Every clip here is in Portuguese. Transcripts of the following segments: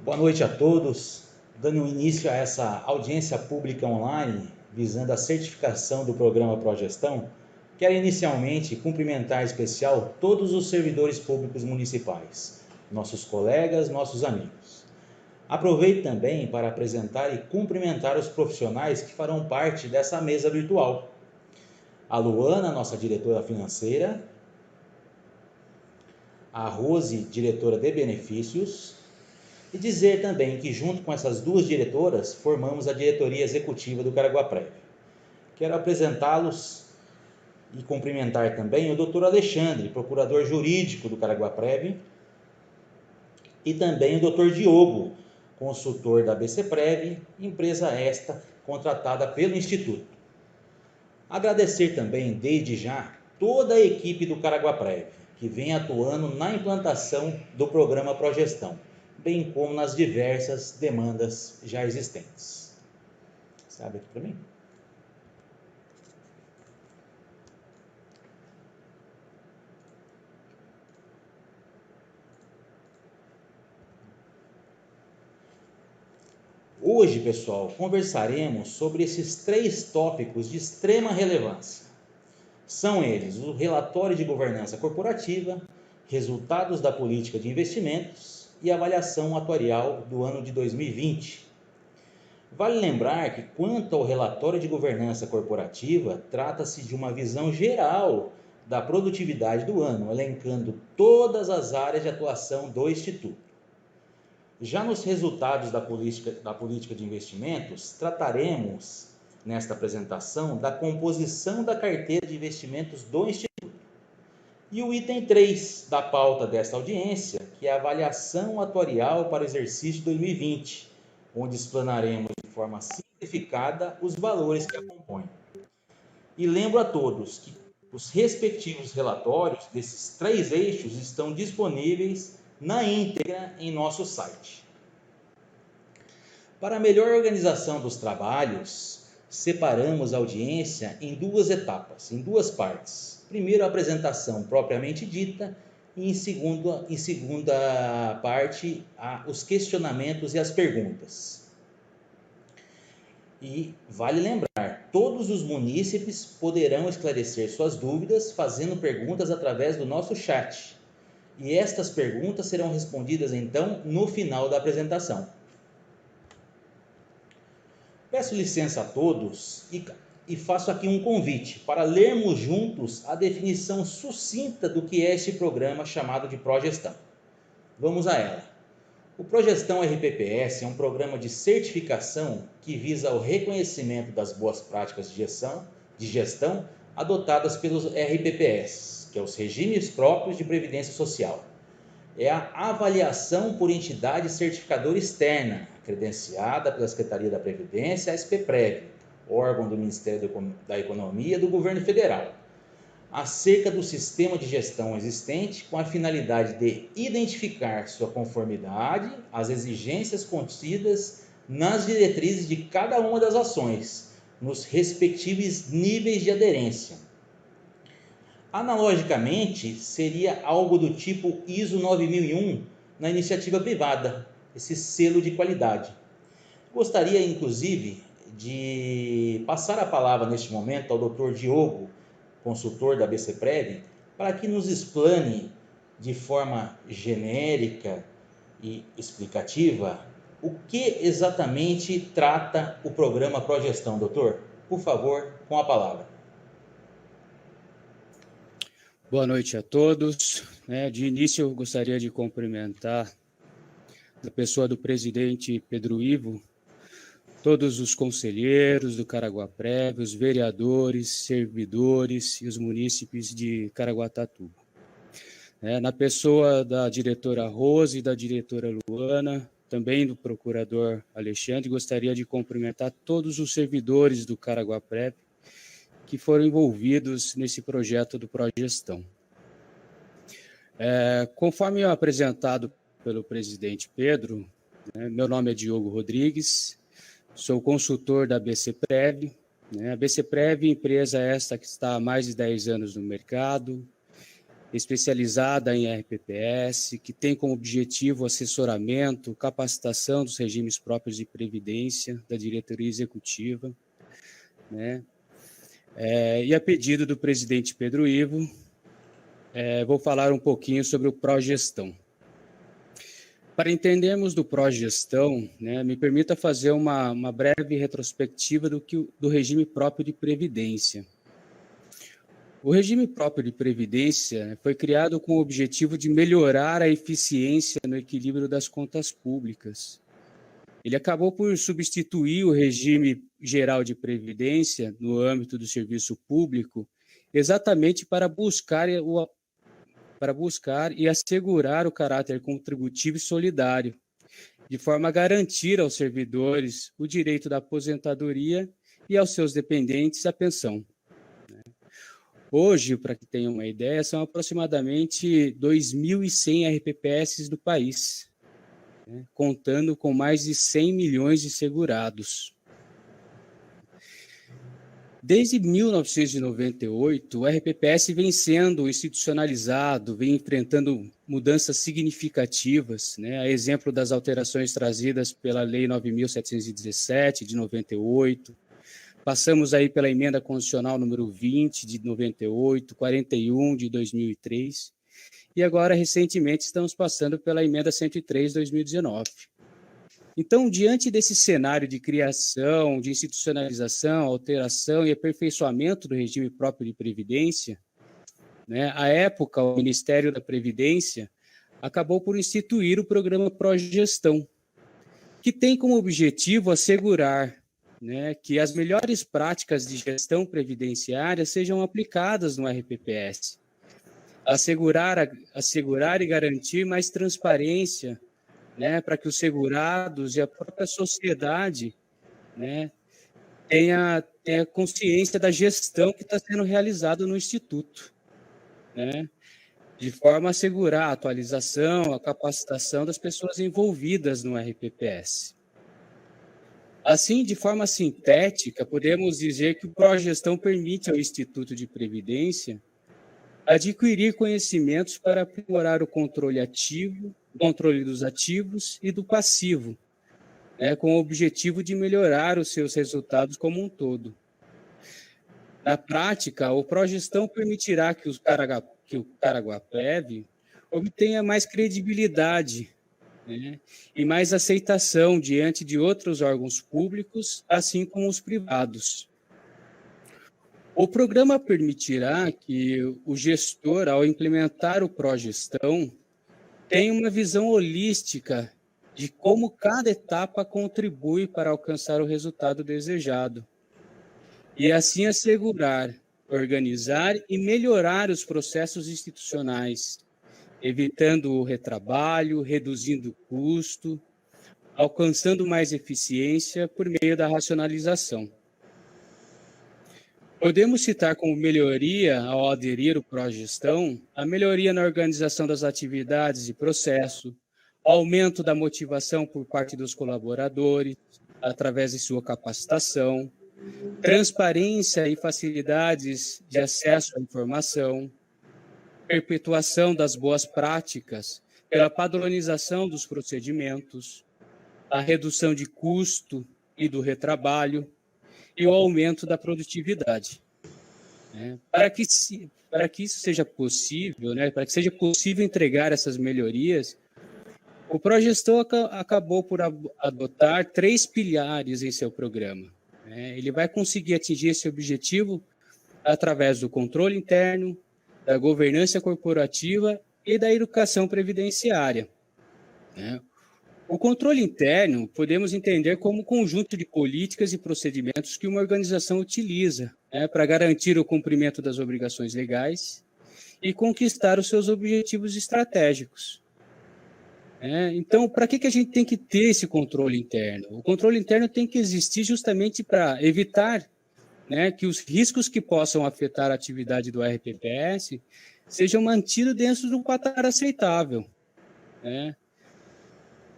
Boa noite a todos. Dando início a essa audiência pública online, visando a certificação do programa Progestão, quero inicialmente cumprimentar em especial todos os servidores públicos municipais, nossos colegas, nossos amigos. Aproveito também para apresentar e cumprimentar os profissionais que farão parte dessa mesa virtual. A Luana, nossa diretora financeira, a Rose, diretora de benefícios, e dizer também que, junto com essas duas diretoras, formamos a diretoria executiva do Caraguaprev. Quero apresentá-los e cumprimentar também o Dr. Alexandre, procurador jurídico do Caraguaprev, e também o Dr. Diogo, consultor da BCPrev, empresa esta contratada pelo Instituto. Agradecer também, desde já, toda a equipe do Caraguaprev, que vem atuando na implantação do programa Progestão, bem como nas diversas demandas já existentes. Sabe aqui para mim? Hoje, pessoal, conversaremos sobre esses 3 tópicos de extrema relevância. São eles o relatório de governança corporativa, resultados da política de investimentos e avaliação atuarial do ano de 2020. Vale lembrar que, quanto ao relatório de governança corporativa, trata-se de uma visão geral da produtividade do ano, elencando todas as áreas de atuação do Instituto. Já nos resultados da política de investimentos, trataremos, nesta apresentação, da composição da carteira de investimentos do Instituto. E o item 3 da pauta desta audiência, que é a avaliação atuarial para o exercício 2020, onde explanaremos de forma simplificada os valores que a compõem. E lembro a todos que os respectivos relatórios desses 3 eixos estão disponíveis na íntegra em nosso site. Para a melhor organização dos trabalhos, separamos a audiência em 2 etapas, em 2 partes. Primeiro, a apresentação propriamente dita, e em segunda parte, os questionamentos e as perguntas. E vale lembrar, todos os munícipes poderão esclarecer suas dúvidas fazendo perguntas através do nosso chat. E estas perguntas serão respondidas, então, no final da apresentação. Peço licença a todos e faço aqui um convite para lermos juntos a definição sucinta do que é este programa chamado de Progestão. Vamos a ela. O Progestão RPPS é um programa de certificação que visa o reconhecimento das boas práticas de gestão adotadas pelos RPPS, que é os regimes próprios de previdência social. É a avaliação por entidade certificadora externa, credenciada pela Secretaria da Previdência, a SPPrev, órgão do Ministério da Economia do Governo Federal, acerca do sistema de gestão existente, com a finalidade de identificar sua conformidade às exigências contidas nas diretrizes de cada uma das ações, nos respectivos níveis de aderência. Analogicamente, seria algo do tipo ISO 9001 na iniciativa privada, esse selo de qualidade. Gostaria, inclusive, de passar a palavra neste momento ao Dr. Diogo, consultor da BCPrev, para que nos explane de forma genérica e explicativa o que exatamente trata o programa Progestão, doutor. Por favor, com a palavra. Boa noite a todos. De início, eu gostaria de cumprimentar a pessoa do presidente Pedro Ivo, todos os conselheiros do Caraguaprev, os vereadores, servidores e os munícipes de Caraguatatuba. Na pessoa da diretora Rose e da diretora Luana, também do procurador Alexandre, gostaria de cumprimentar todos os servidores do Caraguaprev que foram envolvidos nesse projeto do Progestão. Conforme apresentado pelo presidente Pedro, meu nome é Diogo Rodrigues, sou consultor da BCPrev. A BCPrev, empresa esta que está há mais de 10 anos no mercado, especializada em RPPS, que tem como objetivo o assessoramento, capacitação dos regimes próprios de previdência, da diretoria executiva, né? E a pedido do presidente Pedro Ivo, vou falar um pouquinho sobre o Progestão. Para entendermos do Progestão, né, me permita fazer uma breve retrospectiva do regime próprio de previdência. O regime próprio de previdência foi criado com o objetivo de melhorar a eficiência no equilíbrio das contas públicas. Ele acabou por substituir o regime geral de previdência no âmbito do serviço público, exatamente para buscar e assegurar o caráter contributivo e solidário, de forma a garantir aos servidores o direito da aposentadoria e aos seus dependentes a pensão. Hoje, para que tenham uma ideia, são aproximadamente 2.100 RPPS do país, né, contando com mais de 100 milhões de segurados. Desde 1998, o RPPS vem sendo institucionalizado, vem enfrentando mudanças significativas, né, a exemplo das alterações trazidas pela Lei 9.717, de 98, passamos aí pela emenda constitucional número 20, de 98, 41, de 2003, e agora, recentemente, estamos passando pela emenda 103, de 2019. Então, diante desse cenário de criação, de institucionalização, alteração e aperfeiçoamento do regime próprio de previdência, né, à época, o Ministério da Previdência acabou por instituir o programa Progestão, que tem como objetivo assegurar, né, que as melhores práticas de gestão previdenciária sejam aplicadas no RPPS, assegurar e garantir mais transparência, né, para que os segurados e a própria sociedade, né, tenha consciência da gestão que está sendo realizada no Instituto, né, de forma a assegurar a atualização, a capacitação das pessoas envolvidas no RPPS. Assim, de forma sintética, podemos dizer que o Progestão permite ao Instituto de Previdência adquirir conhecimentos para aprimorar o controle ativo, o controle dos ativos e do passivo, né, com o objetivo de melhorar os seus resultados como um todo. Na prática, o Progestão permitirá que o Caraguaprev obtenha mais credibilidade, né, e mais aceitação diante de outros órgãos públicos, assim como os privados. O programa permitirá que o gestor, ao implementar o Progestão, tenha uma visão holística de como cada etapa contribui para alcançar o resultado desejado, e assim assegurar, organizar e melhorar os processos institucionais, evitando o retrabalho, reduzindo o custo, alcançando mais eficiência por meio da racionalização. Podemos citar como melhoria, ao aderir ao Progestão, a melhoria na organização das atividades e processo, aumento da motivação por parte dos colaboradores, através de sua capacitação, transparência e facilidades de acesso à informação, perpetuação das boas práticas pela padronização dos procedimentos, a redução de custo e do retrabalho e o aumento da produtividade. Para que isso seja possível, né, para que seja possível entregar essas melhorias, o Progestão acabou por adotar 3 pilares em seu programa. Ele vai conseguir atingir esse objetivo através do controle interno, da governança corporativa e da educação previdenciária. O controle interno podemos entender como um conjunto de políticas e procedimentos que uma organização utiliza, para garantir o cumprimento das obrigações legais e conquistar os seus objetivos estratégicos. Então, para que a gente tem que ter esse controle interno? O controle interno tem que existir justamente para evitar, né, que os riscos que possam afetar a atividade do RPPS sejam mantidos dentro de um patamar aceitável.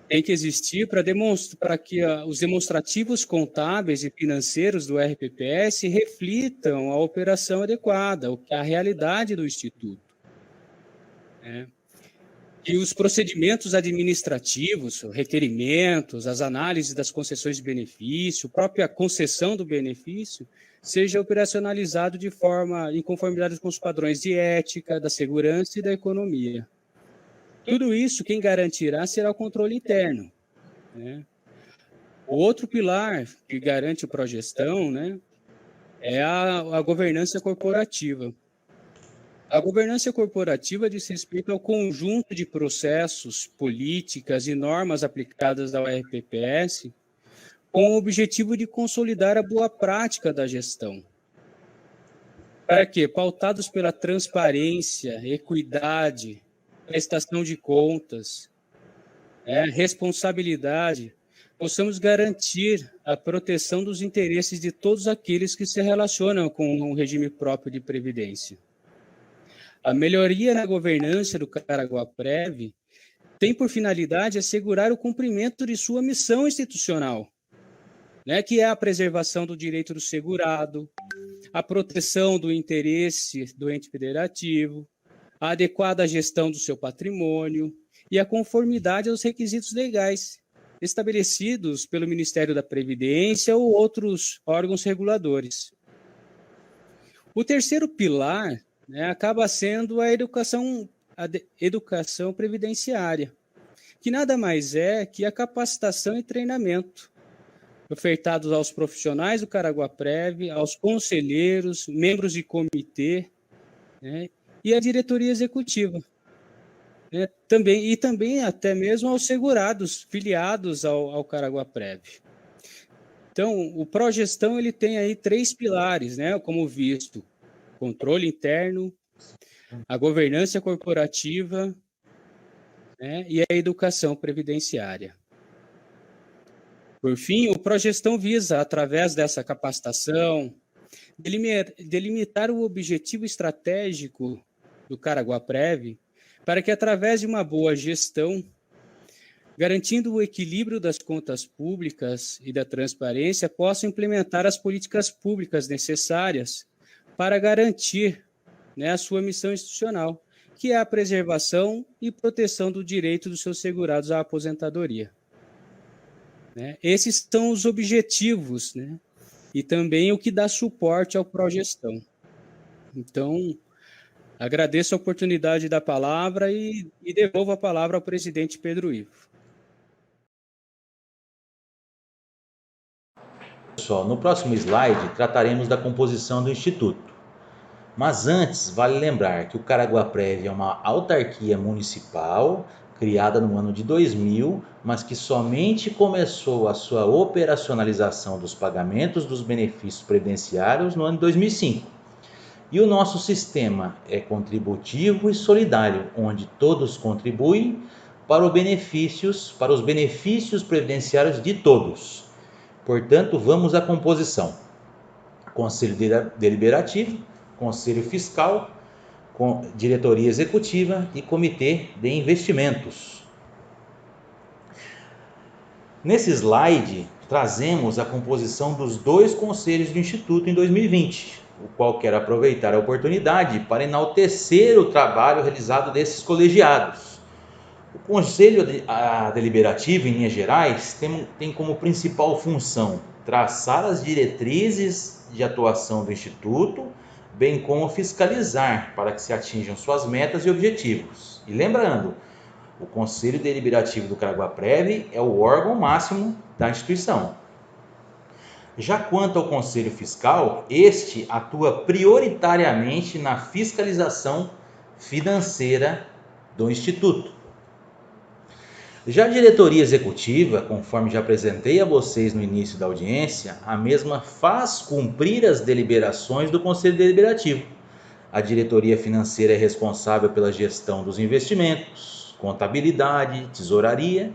Tem que existir para que os demonstrativos contábeis e financeiros do RPPS reflitam a operação adequada, a realidade do Instituto. né? E os procedimentos administrativos, requerimentos, as análises das concessões de benefício, própria concessão do benefício, seja operacionalizado de forma em conformidade com os padrões de ética, da segurança e da economia. Tudo isso, quem garantirá será o controle interno, né? O outro pilar que garante a progestão, né, é a governança corporativa. A governança corporativa diz respeito ao conjunto de processos, políticas e normas aplicadas ao RPPS com o objetivo de consolidar a boa prática da gestão. Para quê? Pautados pela transparência, equidade, prestação de contas, responsabilidade, possamos garantir a proteção dos interesses de todos aqueles que se relacionam com o regime próprio de previdência. A melhoria na governança do Caraguaprev tem por finalidade assegurar o cumprimento de sua missão institucional, né, que é a preservação do direito do segurado, a proteção do interesse do ente federativo, a adequada gestão do seu patrimônio e a conformidade aos requisitos legais estabelecidos pelo Ministério da Previdência ou outros órgãos reguladores. O terceiro pilar, né, acaba sendo a educação previdenciária, que nada mais é que a capacitação e treinamento ofertados aos profissionais do Caraguaprev, aos conselheiros, membros de comitê, né, e à diretoria executiva. Né, também até mesmo aos segurados filiados ao Caraguaprev. Então, o Progestão ele tem aí 3 pilares, né, como visto: controle interno, a governança corporativa, né, e a educação previdenciária. Por fim, o Progestão visa, através dessa capacitação, delimitar o objetivo estratégico do Caraguaprev para que, através de uma boa gestão, garantindo o equilíbrio das contas públicas e da transparência, possa implementar as políticas públicas necessárias para garantir, né, a sua missão institucional, que é a preservação e proteção do direito dos seus segurados à aposentadoria. Né? Esses são os objetivos, né? E também o que dá suporte ao Progestão. Então, agradeço a oportunidade da palavra e devolvo a palavra ao presidente Pedro Ivo. Pessoal, no próximo slide trataremos da composição do Instituto. Mas antes, vale lembrar que o Caraguaprev é uma autarquia municipal criada no ano de 2000, mas que somente começou a sua operacionalização dos pagamentos dos benefícios previdenciários no ano de 2005. E o nosso sistema é contributivo e solidário, onde todos contribuem para os benefícios previdenciários de todos. Portanto, vamos à composição: Conselho Deliberativo, Conselho Fiscal, Diretoria Executiva e Comitê de Investimentos. Nesse slide, trazemos a composição dos 2 conselhos do Instituto em 2020, o qual quero aproveitar a oportunidade para enaltecer o trabalho realizado desses colegiados. O Conselho Deliberativo, em linhas gerais, tem como principal função traçar as diretrizes de atuação do Instituto, bem como fiscalizar para que se atinjam suas metas e objetivos. E lembrando, o Conselho Deliberativo do Caraguaprev é o órgão máximo da instituição. Já quanto ao Conselho Fiscal, este atua prioritariamente na fiscalização financeira do Instituto. Já a diretoria executiva, conforme já apresentei a vocês no início da audiência, a mesma faz cumprir as deliberações do Conselho Deliberativo. A diretoria financeira é responsável pela gestão dos investimentos, contabilidade, tesouraria,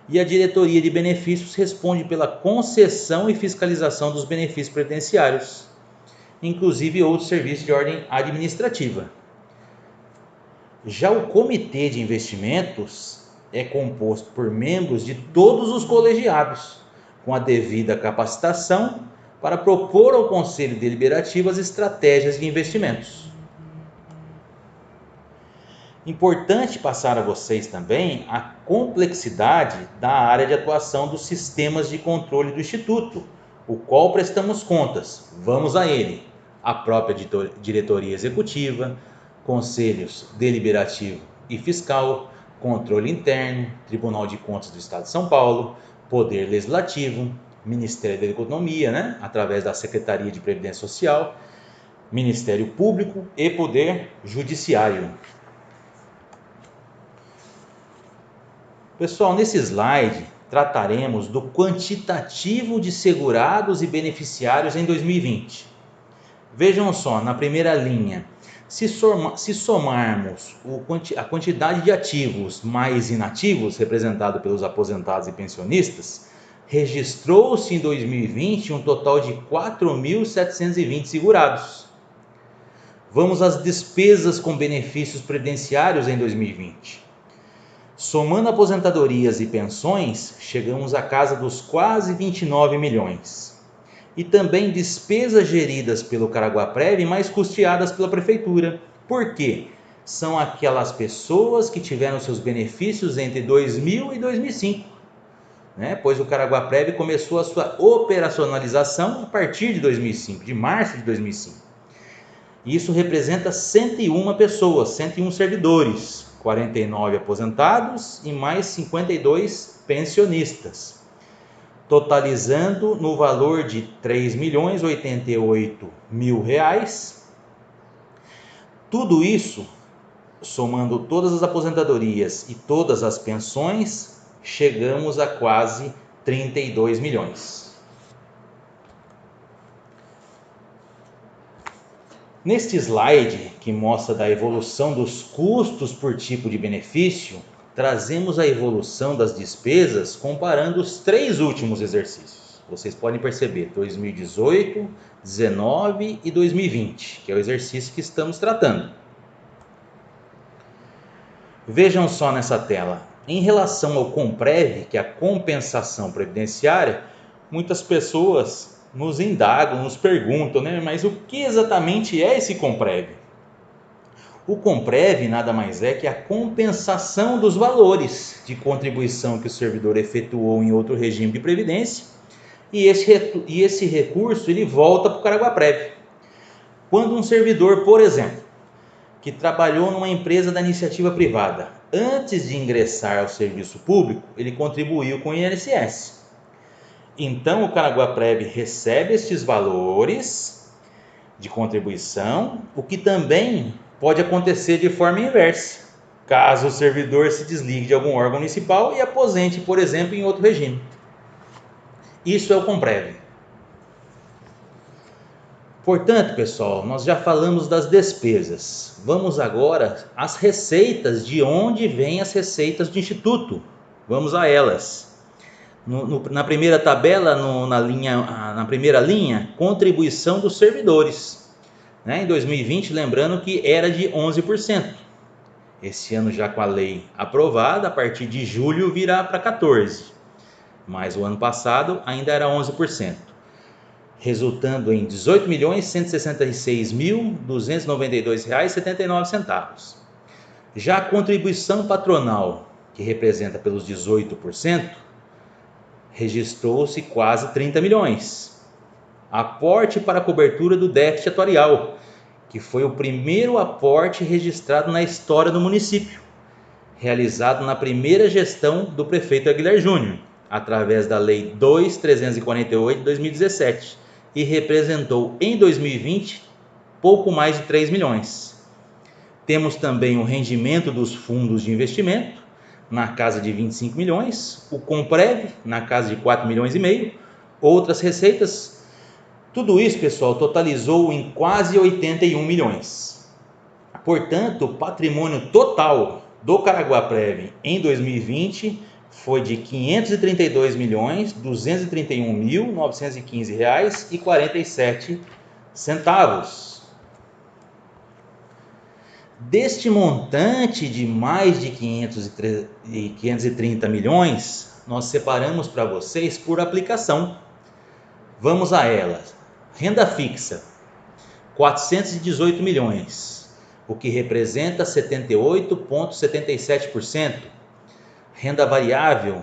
e a diretoria de benefícios responde pela concessão e fiscalização dos benefícios previdenciários, inclusive outros serviços de ordem administrativa. Já o Comitê de Investimentos é composto por membros de todos os colegiados, com a devida capacitação para propor ao Conselho Deliberativo as estratégias de investimentos. Importante passar a vocês também a complexidade da área de atuação dos sistemas de controle do Instituto, o qual prestamos contas. Vamos a ele: a própria diretoria executiva, conselhos deliberativo e fiscal, controle interno, Tribunal de Contas do Estado de São Paulo, Poder Legislativo, Ministério da Economia, né, através da Secretaria de Previdência Social, Ministério Público e Poder Judiciário. Pessoal, nesse slide trataremos do quantitativo de segurados e beneficiários em 2020. Vejam só, na primeira linha, se somarmos a quantidade de ativos mais inativos, representado pelos aposentados e pensionistas, registrou-se em 2020 um total de 4.720 segurados. Vamos às despesas com benefícios previdenciários em 2020. Somando aposentadorias e pensões, chegamos à casa dos quase 29 milhões. E também despesas geridas pelo Caraguaprev, mas custeadas pela Prefeitura. Por quê? São aquelas pessoas que tiveram seus benefícios entre 2000 e 2005. Pois o Caraguaprev começou a sua operacionalização a partir de 2005, de março de 2005. Isso representa 101 pessoas, 101 servidores, 49 aposentados e mais 52 pensionistas, totalizando no valor de R$ 3.088.000. Tudo isso, somando todas as aposentadorias e todas as pensões, chegamos a quase 32 milhões. Neste slide, que mostra da evolução dos custos por tipo de benefício, trazemos a evolução das despesas comparando os 3 últimos exercícios. Vocês podem perceber 2018, 2019 e 2020, que é o exercício que estamos tratando. Vejam só nessa tela. Em relação ao Comprev, que é a compensação previdenciária, muitas pessoas nos indagam, nos perguntam, mas o que exatamente é esse Comprev? O Comprev nada mais é que a compensação dos valores de contribuição que o servidor efetuou em outro regime de previdência, e esse recurso ele volta para o Caraguaprev. Quando um servidor, por exemplo, que trabalhou numa empresa da iniciativa privada, antes de ingressar ao serviço público, ele contribuiu com o INSS. Então, o Caraguaprev recebe estes valores de contribuição, o que também pode acontecer de forma inversa, caso o servidor se desligue de algum órgão municipal e aposente, por exemplo, em outro regime. Isso é o Comprev. Portanto, pessoal, nós já falamos das despesas. Vamos agora às receitas, de onde vêm as receitas do Instituto. Vamos a elas. Na primeira tabela, na primeira linha, contribuição dos servidores. Em 2020, lembrando que era de 11%. Esse ano já com a lei aprovada, a partir de julho virá para 14%. Mas o ano passado ainda era 11%. Resultando em R$ 18.166.292,79. Já a contribuição patronal, que representa pelos 18%, registrou-se quase 30 milhões. Aporte para a cobertura do déficit atuarial, que foi o primeiro aporte registrado na história do município, realizado na primeira gestão do prefeito Aguilar Júnior, através da Lei 2.348 de 2017, e representou em 2020 pouco mais de 3 milhões. Temos também o rendimento dos fundos de investimento, na casa de 25 milhões, o Comprev, na casa de 4 milhões e meio, outras receitas. Tudo isso, pessoal, totalizou em quase 81 milhões. Portanto, o patrimônio total do Caraguaprev em 2020 foi de R$ 532.231.915,47. Deste montante de mais de 530 milhões, nós separamos para vocês por aplicação. Vamos a elas. Renda fixa, 418 milhões. o que representa 78,77%. Renda variável,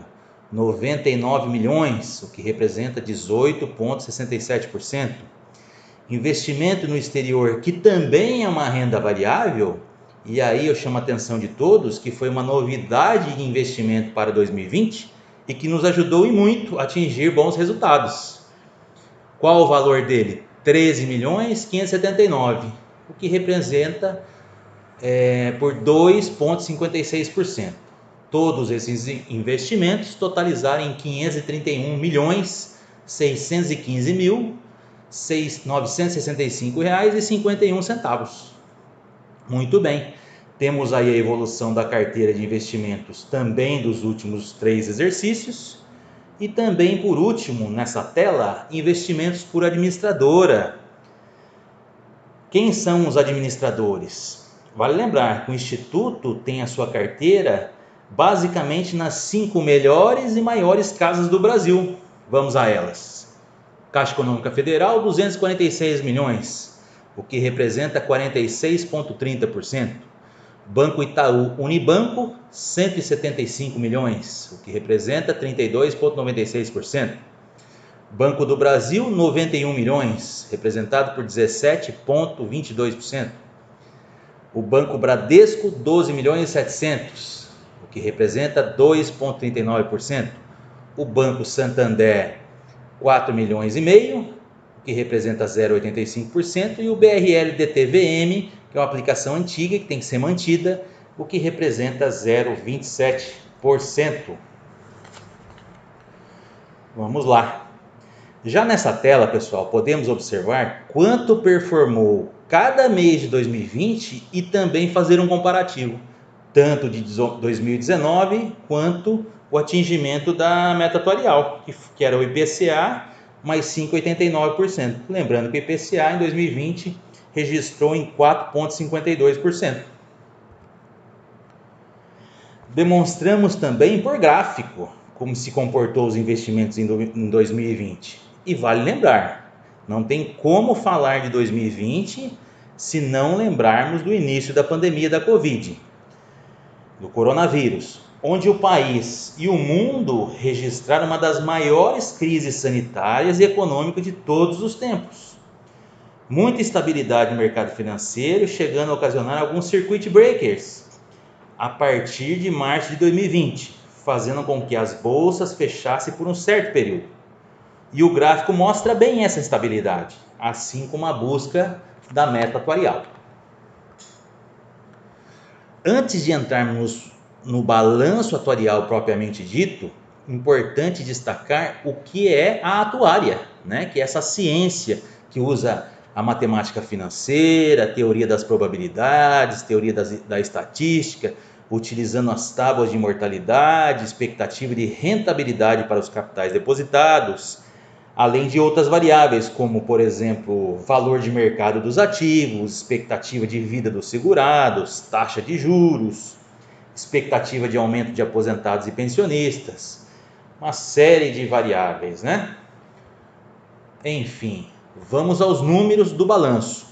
99 milhões, o que representa 18,67%. Investimento no exterior, que também é uma renda variável, e aí eu chamo a atenção de todos, que foi uma novidade de investimento para 2020 e que nos ajudou e muito a atingir bons resultados. Qual o valor dele? 13.579, o que representa por 2,56%. Todos esses investimentos totalizaram em 531.615.965 reais e 51 centavos. Muito bem, temos aí a evolução da carteira de investimentos também dos últimos 3 exercícios e também, por último, nessa tela, investimentos por administradora. Quem são os administradores? Vale lembrar que o Instituto tem a sua carteira basicamente nas 5 melhores e maiores casas do Brasil. Vamos a elas. Caixa Econômica Federal, 246 milhões, o que representa 46,30%. Banco Itaú Unibanco, 175 milhões, o que representa 32,96%. Banco do Brasil, 91 milhões, representado por 17,22%. O Banco Bradesco, 12 milhões e 700, o que representa 2,39%. O Banco Santander, 4 milhões e meio, o que representa 0,85%. E o BRL-DTVM, que é uma aplicação antiga que tem que ser mantida, o que representa 0,27%. Vamos lá. Já nessa tela, pessoal, podemos observar quanto performou cada mês de 2020 e também fazer um comparativo, tanto de 2019 quanto o atingimento da meta atuarial, que era o IPCA mais 5,89%. Lembrando que o IPCA em 2020 registrou em 4,52%. Demonstramos também por gráfico como se comportou os investimentos em 2020. E vale lembrar, não tem como falar de 2020 se não lembrarmos do início da pandemia da Covid, do coronavírus, onde o país e o mundo registraram uma das maiores crises sanitárias e econômicas de todos os tempos. Muita instabilidade no mercado financeiro, chegando a ocasionar alguns circuit breakers a partir de março de 2020, fazendo com que as bolsas fechassem por um certo período. E o gráfico mostra bem essa instabilidade, assim como a busca da meta atuarial. Antes de entrarmos no balanço atuarial propriamente dito, importante destacar o que é a atuária, né? Que é essa ciência que usa a matemática financeira, a teoria das probabilidades, teoria da estatística, utilizando as tábuas de mortalidade, expectativa de rentabilidade para os capitais depositados, além de outras variáveis, como, por exemplo, valor de mercado dos ativos, expectativa de vida dos segurados, taxa de juros, expectativa de aumento de aposentados e pensionistas, uma série de variáveis, né? Enfim, vamos aos números do balanço.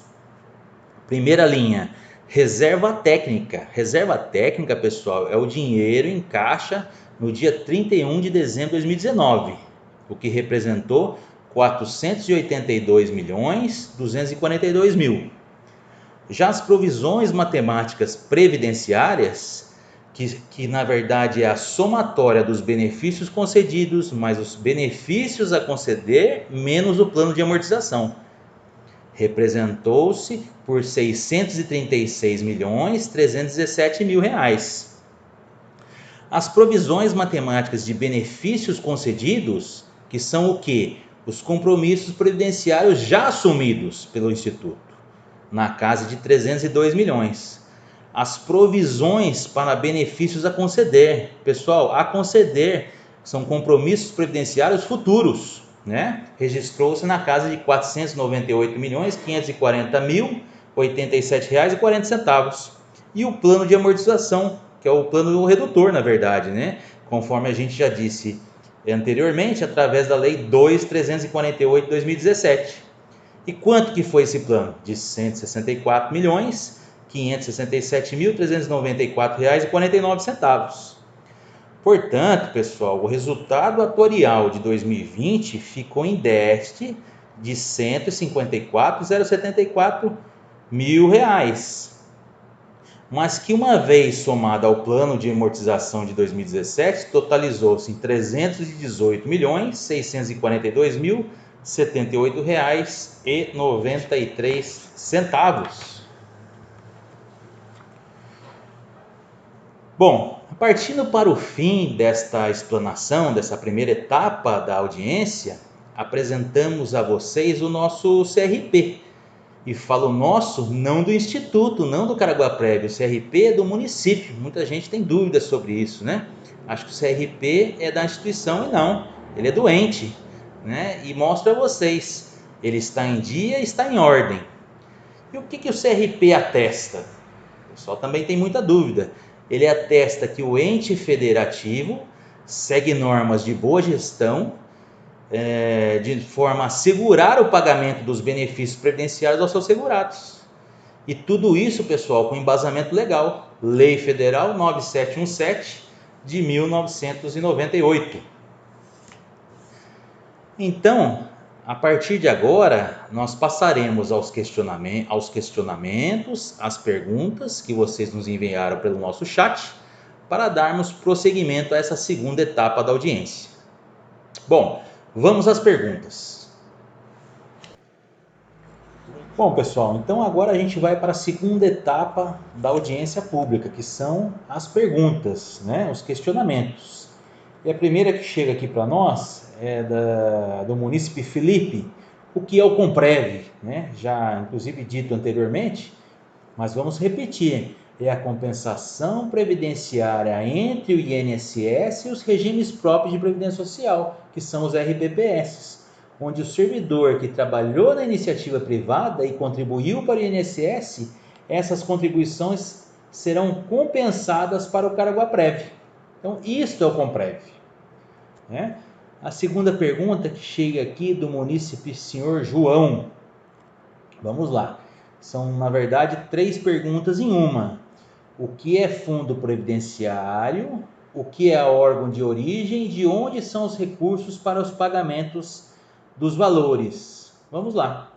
Primeira linha, reserva técnica. Reserva técnica, pessoal, é o dinheiro em caixa no dia 31 de dezembro de 2019, o que representou 482.242.000. Já as provisões matemáticas previdenciárias, que na verdade é a somatória dos benefícios concedidos mais os benefícios a conceder menos o plano de amortização, representou-se por R$ 636.317.000. As provisões matemáticas de benefícios concedidos, que são o quê? Os compromissos previdenciários já assumidos pelo Instituto, na casa de 302 milhões. As provisões para benefícios a conceder. Pessoal, a conceder são compromissos previdenciários futuros, né? Registrou-se na casa de R$ 498.540.087,40. E o plano de amortização, que é o plano redutor, na verdade, né? Conforme a gente já disse anteriormente, através da Lei 2.348 de 2017. E quanto que foi esse plano? De R$ 164.500.000, 567.394,49. Portanto, pessoal, o resultado atuarial de 2020 ficou em déficit de R$ 154.074 mil, mas que, uma vez somado ao plano de amortização de 2017, totalizou-se em R$ 318.642.078,93. Bom, partindo para o fim desta explanação, dessa primeira etapa da audiência, apresentamos a vocês o nosso CRP. E falo nosso, não do Instituto, não do Caraguá-Prévio. O CRP é do município. Muita gente tem dúvidas sobre isso, né? Acho que o CRP é da instituição e não. Ele é do ente, né? E mostra a vocês. Ele está em dia e está em ordem. E o que o CRP atesta? O pessoal também tem muita dúvida. Ele atesta que o ente federativo segue normas de boa gestão, de forma a assegurar o pagamento dos benefícios previdenciários aos seus segurados. E tudo isso, pessoal, com embasamento legal. Lei Federal 9717 de 1998. Então, a partir de agora, nós passaremos aos questionamentos, às perguntas que vocês nos enviaram pelo nosso chat, para darmos prosseguimento a essa segunda etapa da audiência. Bom, vamos às perguntas. Bom, pessoal, então agora a gente vai para a segunda etapa da audiência pública, que são as perguntas, né? Os questionamentos. E a primeira que chega aqui para nós é do munícipe Felipe. O que é o Comprev, né? Já inclusive dito anteriormente, mas vamos repetir. É a compensação previdenciária entre o INSS e os regimes próprios de previdência social, que são os RPPS, onde o servidor que trabalhou na iniciativa privada e contribuiu para o INSS, essas contribuições serão compensadas para o Caraguá-Prévio. Então, isto é o Comprev, né? A segunda pergunta que chega aqui do munícipe senhor João. Vamos lá. São, na verdade, 3 perguntas em uma. O que é fundo previdenciário? O que é órgão de origem? E de onde são os recursos para os pagamentos dos valores? Vamos lá.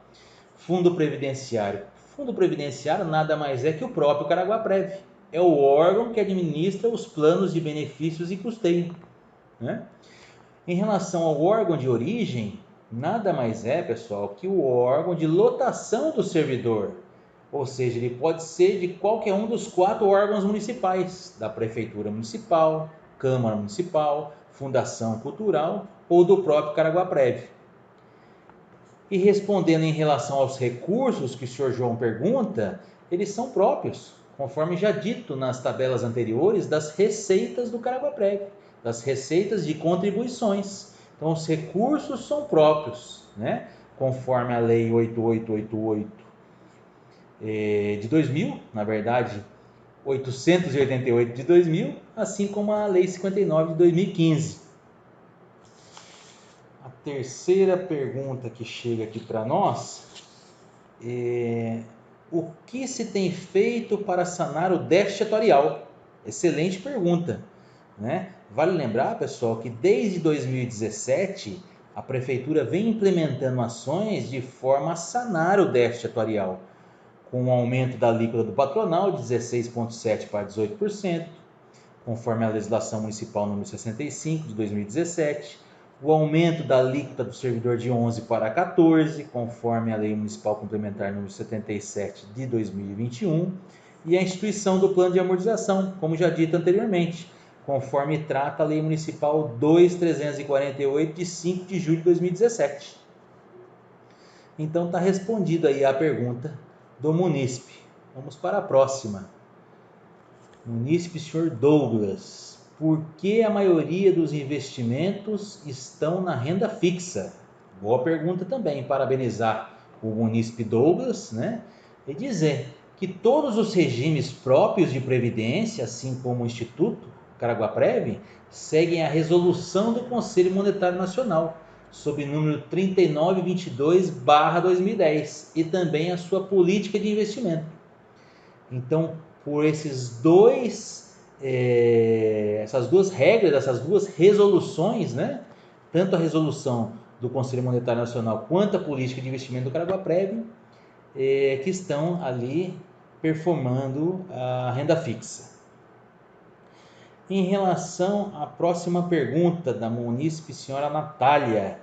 Fundo previdenciário. Fundo previdenciário nada mais é que o próprio Caraguá-Prévio. É o órgão que administra os planos de benefícios e custeio, né? Em relação ao órgão de origem, nada mais é, pessoal, que o órgão de lotação do servidor. Ou seja, ele pode ser de qualquer um dos 4 órgãos municipais, da Prefeitura Municipal, Câmara Municipal, Fundação Cultural ou do próprio Caraguá-Prévio. E respondendo em relação aos recursos que o senhor João pergunta, eles são próprios, conforme já dito nas tabelas anteriores, das receitas do Caraguá-Prévio, das receitas de contribuições. Então, os recursos são próprios, né? Conforme a Lei 8888 de 2000, na verdade 888 de 2000, assim como a Lei 59 de 2015. A terceira pergunta que chega aqui para nós é: o que se tem feito para sanar o déficit atuarial? Excelente pergunta, né? Vale lembrar, pessoal, que desde 2017 a Prefeitura vem implementando ações de forma a sanar o déficit atuarial, com o aumento da alíquota do patronal de 16,7% para 18%, conforme a legislação municipal número 65 de 2017, o aumento da alíquota do servidor de 11% para 14%, conforme a lei municipal complementar número 77 de 2021, e a instituição do plano de amortização, como já dito anteriormente, conforme trata a lei municipal 2348 de 5 de julho de 2017. Então está respondida aí a pergunta do munícipe. Vamos para a próxima. Munícipe senhor Douglas. Por que a maioria dos investimentos estão na renda fixa? Boa pergunta também. Parabenizar o munícipe Douglas, né? E dizer que todos os regimes próprios de previdência, assim como o Instituto Caraguá-Prévio, seguem a resolução do Conselho Monetário Nacional, sob número 3922/2010, e também a sua política de investimento. Então, por esses essas duas regras, essas duas resoluções, né? Tanto a resolução do Conselho Monetário Nacional quanto a política de investimento do Caraguá-Prev, que estão ali performando a renda fixa. Em relação à próxima pergunta da munícipe senhora Natália,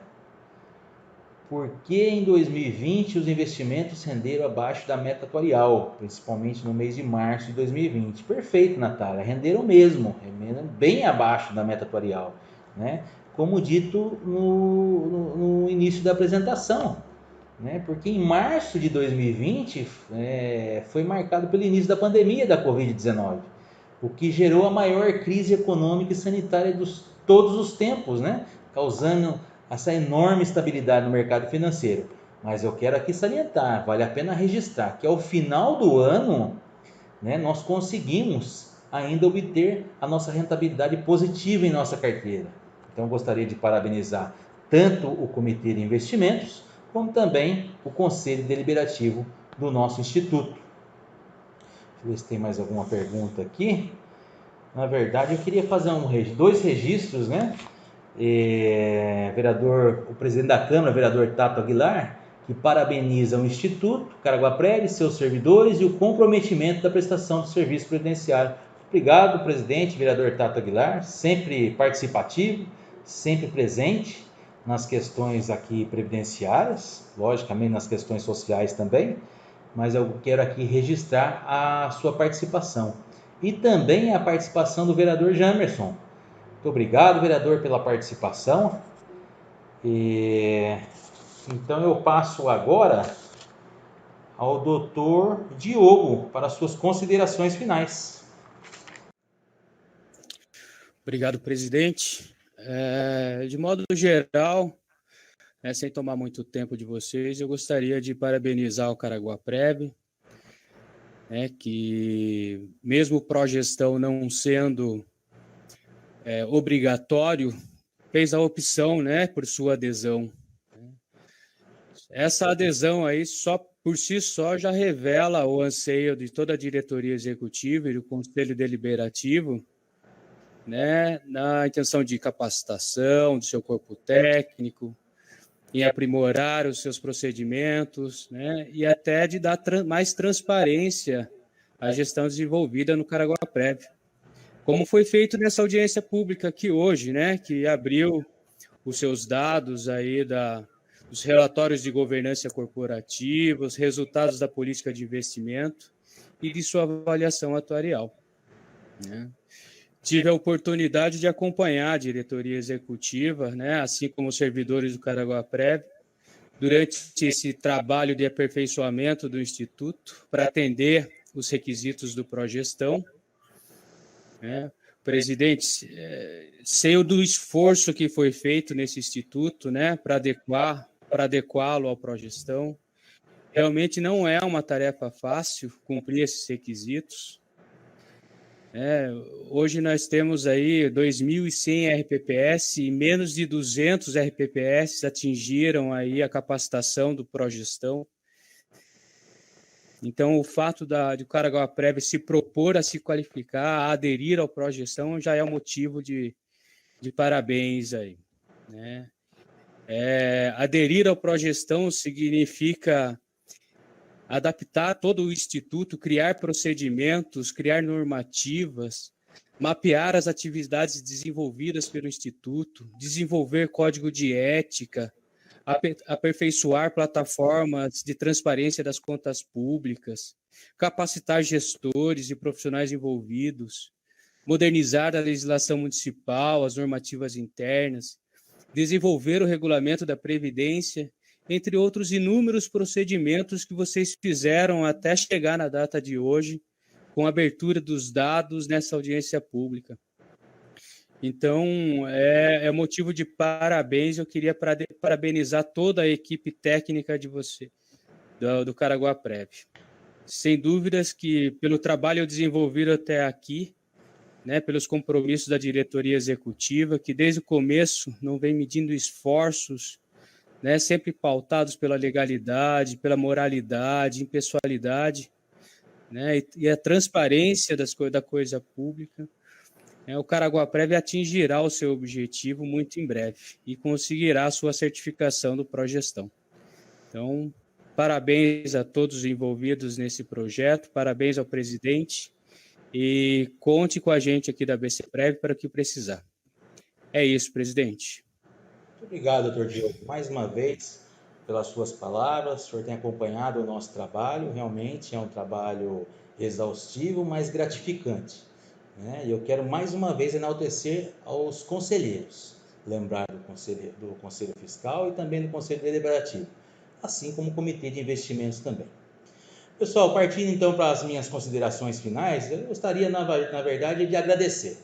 por que em 2020 os investimentos renderam abaixo da meta atuarial, principalmente no mês de março de 2020? Perfeito, Natália, renderam mesmo, bem abaixo da meta atuarial, né? Como dito no início da apresentação, né? Porque em março de 2020 foi marcado pelo início da pandemia da Covid-19, o que gerou a maior crise econômica e sanitária de todos os tempos, né? Causando essa enorme estabilidade no mercado financeiro. Mas eu quero aqui salientar, vale a pena registrar que ao final do ano, né, nós conseguimos ainda obter a nossa rentabilidade positiva em nossa carteira. Então, eu gostaria de parabenizar tanto o Comitê de Investimentos, como também o Conselho Deliberativo do nosso Instituto. Deixa eu ver se tem mais alguma pergunta aqui. Na verdade, eu queria fazer dois registros, né? O presidente da Câmara, vereador Tato Aguilar, que parabeniza o Instituto Caraguá-Prev, seus servidores e o comprometimento da prestação do serviço previdenciário. Obrigado, presidente, vereador Tato Aguilar, sempre participativo, sempre presente nas questões aqui previdenciárias, logicamente nas questões sociais também, mas eu quero aqui registrar a sua participação. E também a participação do vereador Jamerson. Muito obrigado, vereador, pela participação. Então eu passo agora ao doutor Diogo para suas considerações finais. Obrigado, presidente. De modo geral, sem tomar muito tempo de vocês, eu gostaria de parabenizar o Caraguá-Prev, que mesmo o pró-gestão não sendo obrigatório, fez a opção, por sua adesão. Essa adesão aí, só por si só, já revela o anseio de toda a diretoria executiva e do Conselho Deliberativo, na intenção de capacitação do seu corpo técnico, em aprimorar os seus procedimentos, e até de dar mais transparência à gestão desenvolvida no Caraguá-Prev. Como foi feito nessa audiência pública aqui hoje, que abriu os seus dados aí dos relatórios de governança corporativa, os resultados da política de investimento e de sua avaliação atuarial. Tive a oportunidade de acompanhar a diretoria executiva, assim como os servidores do Caraguá-Prev, durante esse trabalho de aperfeiçoamento do Instituto para atender os requisitos do pró-gestão. Presidente, sei do esforço que foi feito nesse Instituto, para adequá-lo ao pró-gestão. Realmente não é uma tarefa fácil cumprir esses requisitos. Hoje nós temos aí 2.100 RPPS e menos de 200 RPPS atingiram aí a capacitação do pró-gestão. Então, o fato de o Caraguá-Prev se propor a se qualificar, a aderir ao pró-gestão, já é um motivo de parabéns aí. Aderir ao pró-gestão significa adaptar todo o Instituto, criar procedimentos, criar normativas, mapear as atividades desenvolvidas pelo Instituto, desenvolver código de ética, aperfeiçoar plataformas de transparência das contas públicas, capacitar gestores e profissionais envolvidos, modernizar a legislação municipal, as normativas internas, desenvolver o regulamento da Previdência, entre outros inúmeros procedimentos que vocês fizeram até chegar na data de hoje, com a abertura dos dados nessa audiência pública. Então, é motivo de parabéns. Eu queria parabenizar toda a equipe técnica de você, do Caraguá-Prev. Sem dúvidas que, pelo trabalho desenvolvido até aqui, pelos compromissos da diretoria executiva, que desde o começo não vem medindo esforços, sempre pautados pela legalidade, pela moralidade, impessoalidade, né, e a transparência da coisa pública, o Caraguaprev atingirá o seu objetivo muito em breve e conseguirá a sua certificação do Progestão. Então, parabéns a todos os envolvidos nesse projeto, parabéns ao presidente e conte com a gente aqui da BCPrev para o que precisar. É isso, presidente. Muito obrigado, doutor Diogo, mais uma vez pelas suas palavras. O senhor tem acompanhado o nosso trabalho, realmente é um trabalho exaustivo, mas gratificante, né? E eu quero mais uma vez enaltecer aos conselheiros, lembrar do Conselho Fiscal e também do Conselho Deliberativo, assim como o Comitê de Investimentos também. Pessoal, partindo então para as minhas considerações finais, eu gostaria, na verdade, de agradecer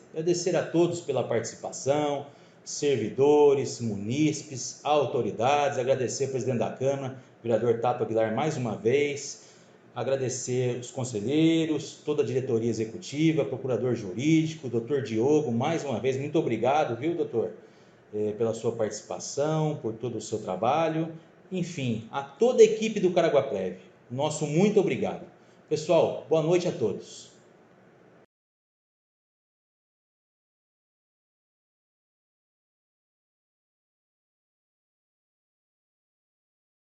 a todos pela participação, servidores, munícipes, autoridades, agradecer ao presidente da Câmara, vereador Tato Aguilar, mais uma vez, agradecer os conselheiros, toda a diretoria executiva, procurador jurídico, doutor Diogo, mais uma vez, muito obrigado, viu, doutor, pela sua participação, por todo o seu trabalho, enfim, a toda a equipe do Caraguaprev, nosso muito obrigado. Pessoal, boa noite a todos.